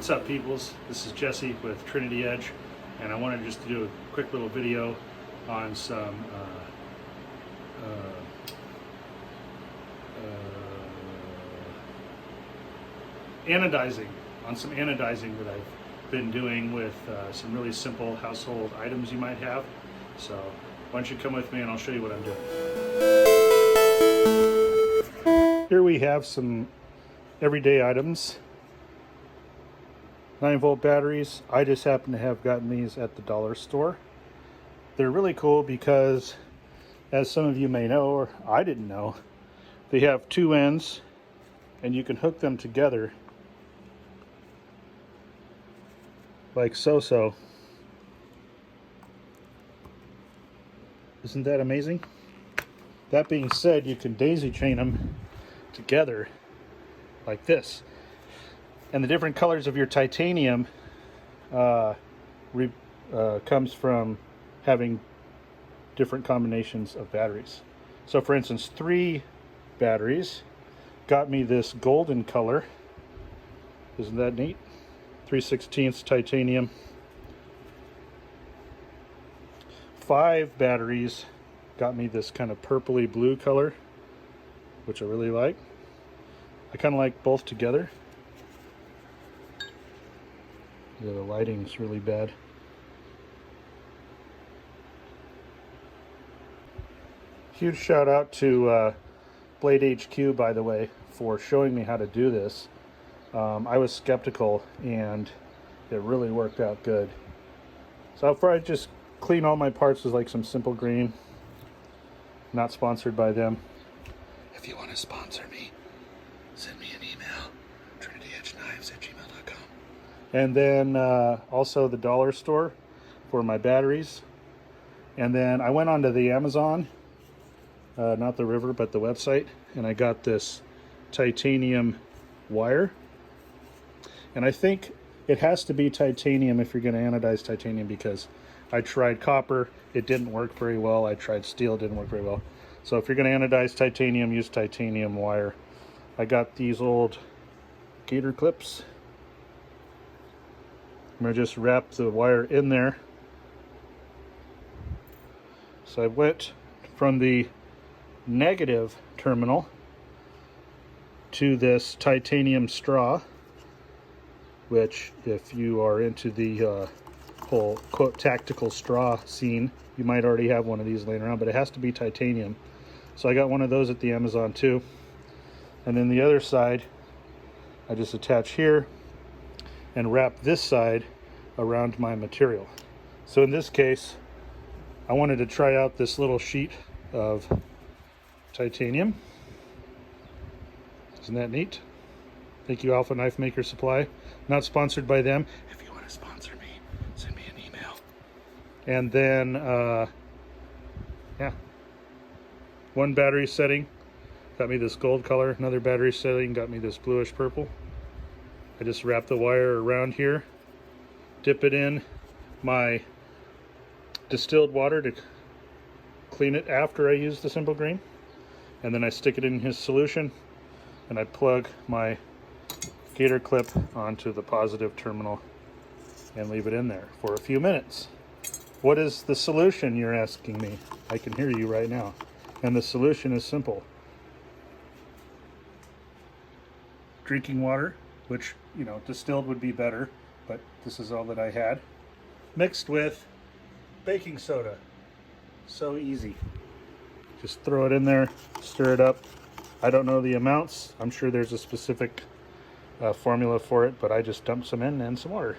What's up, peoples? This is Jesse with Trinity Edge, and I wanted just to do a quick little video on some anodizing, that I've been doing with some really simple household items you might have. So why don't you come with me and I'll show you what I'm doing. Here we have some everyday items. 9-volt batteries. I just happen to have gotten these at the dollar store. They're really cool because, as some of you may know, or I didn't know, they have two ends and you can hook them together like so. Isn't that amazing? That being said, you can daisy chain them together like this. And the different colors of your titanium comes from having different combinations of batteries. So for instance, 3 batteries got me this golden color. Isn't that neat? 3/16 titanium. 5 batteries got me this kind of purpley blue color, which I really like. I kind of like both together. Yeah, the lighting's really bad. Huge shout out to Blade HQ, by the way, for showing me how to do this. I was skeptical and it really worked out good. So I'll probably just clean all my parts with like some Simple Green. Not sponsored by them. If you want to sponsor me, send me an email, trinityedgeknives@gmail.com. And then also the dollar store for my batteries. And then I went onto the Amazon, not the river, but the website, and I got this titanium wire. And I think it has to be titanium if you're going to anodize titanium, because I tried copper, it didn't work very well. I tried steel, it didn't work very well. So if you're going to anodize titanium, use titanium wire. I got these old gator clips. I'm going to just wrap the wire in there. So I went from the negative terminal to this titanium straw, which, if you are into the whole quote tactical straw scene, you might already have one of these laying around, but it has to be titanium. So I got one of those at the Amazon too. And then the other side, I just attach here and wrap this side around my material. So in this case, I wanted to try out this little sheet of titanium. Isn't that neat? Thank you, Alpha Knife Maker Supply. Not sponsored by them. If you want to sponsor me, send me an email. And then, yeah. One battery setting got me this gold color. Another battery setting got me this bluish purple. I just wrap the wire around here, dip it in my distilled water to clean it after I use the Simple Green, and then I stick it in his solution and I plug my gator clip onto the positive terminal and leave it in there for a few minutes. What is the solution, you're asking me? I can hear you right now. And the solution is simple. Drinking water, which, you know, distilled would be better, but this is all that I had, mixed with baking soda. So easy. Just throw it in there, stir it up. I don't know the amounts. I'm sure there's a specific formula for it, but I just dumped some in and some water.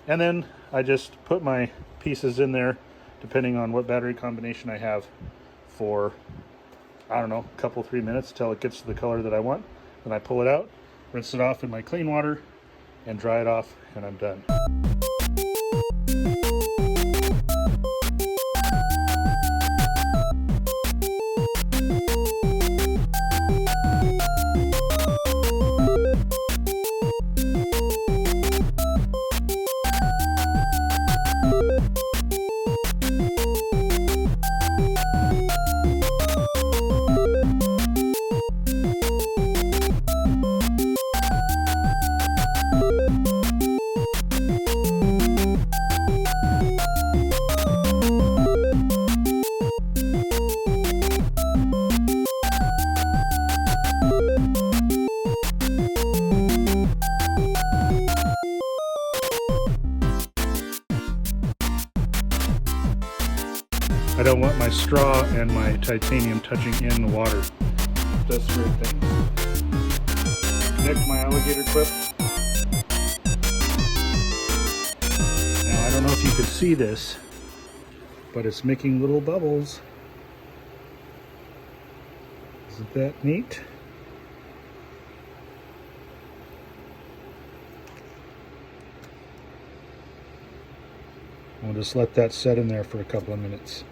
And then I just put my pieces in there, depending on what battery combination I have, for, I don't know, a couple, 3 minutes till it gets to the color that I want. Then I pull it out, rinse it off in my clean water, and dry it off, and I'm done. don't want my straw and my titanium touching in the water. Does weird things. Connect my alligator clip. Now I don't know if you can see this, but it's making little bubbles. Isn't that neat? We'll just let that set in there for a couple of minutes.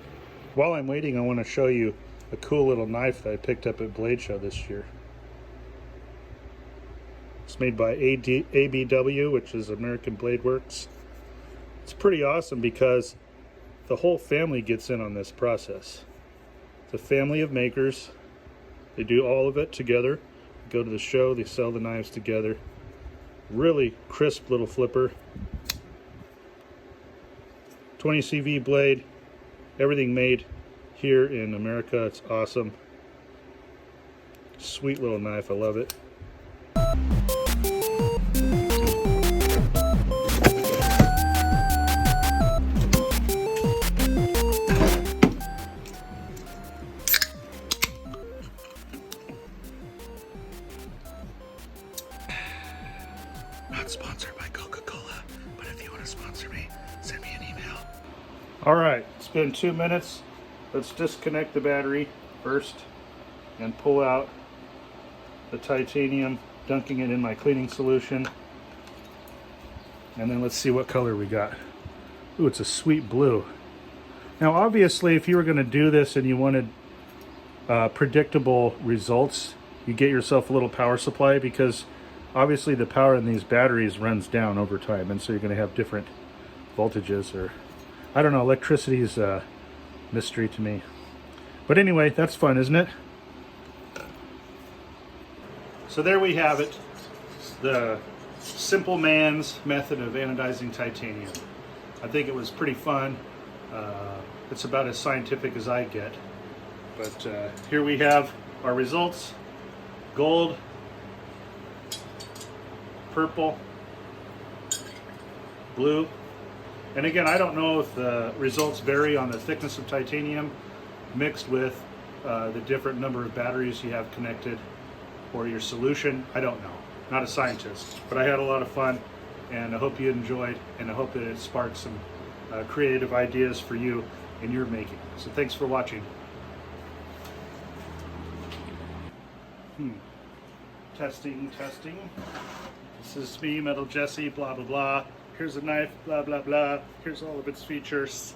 While I'm waiting, I want to show you a cool little knife that I picked up at Blade Show this year. It's made by ABW, which is American Blade Works. It's pretty awesome because the whole family gets in on this process. It's a family of makers. They do all of it together. Go to the show, they sell the knives together. Really crisp little flipper. 20 CV blade, everything made here in America. It's awesome. Sweet little knife, I love it. Not sponsored by Coca-Cola, but if you want to sponsor me, send me an email. All right, it's been 2 minutes. Let's disconnect the battery first and pull out the titanium, dunking it in my cleaning solution. And then let's see what color we got. Ooh, it's a sweet blue. Now, obviously, if you were going to do this and you wanted predictable results, you get yourself a little power supply, because obviously the power in these batteries runs down over time, and so you're going to have different voltages, or I don't know, electricity is a mystery to me. But anyway, that's fun, isn't it? So there we have it, the simple man's method of anodizing titanium. I think it was pretty fun. It's about as scientific as I get. But here we have our results. Gold, purple, blue. And again, I don't know if the results vary on the thickness of titanium mixed with the different number of batteries you have connected or your solution. I don't know. Not a scientist, but I had a lot of fun, and I hope you enjoyed, and I hope that it sparked some creative ideas for you in your making. So thanks for watching. Testing. This is me, Metal Jesse, blah, blah, blah. Here's a knife, blah, blah, blah. Here's all of its features.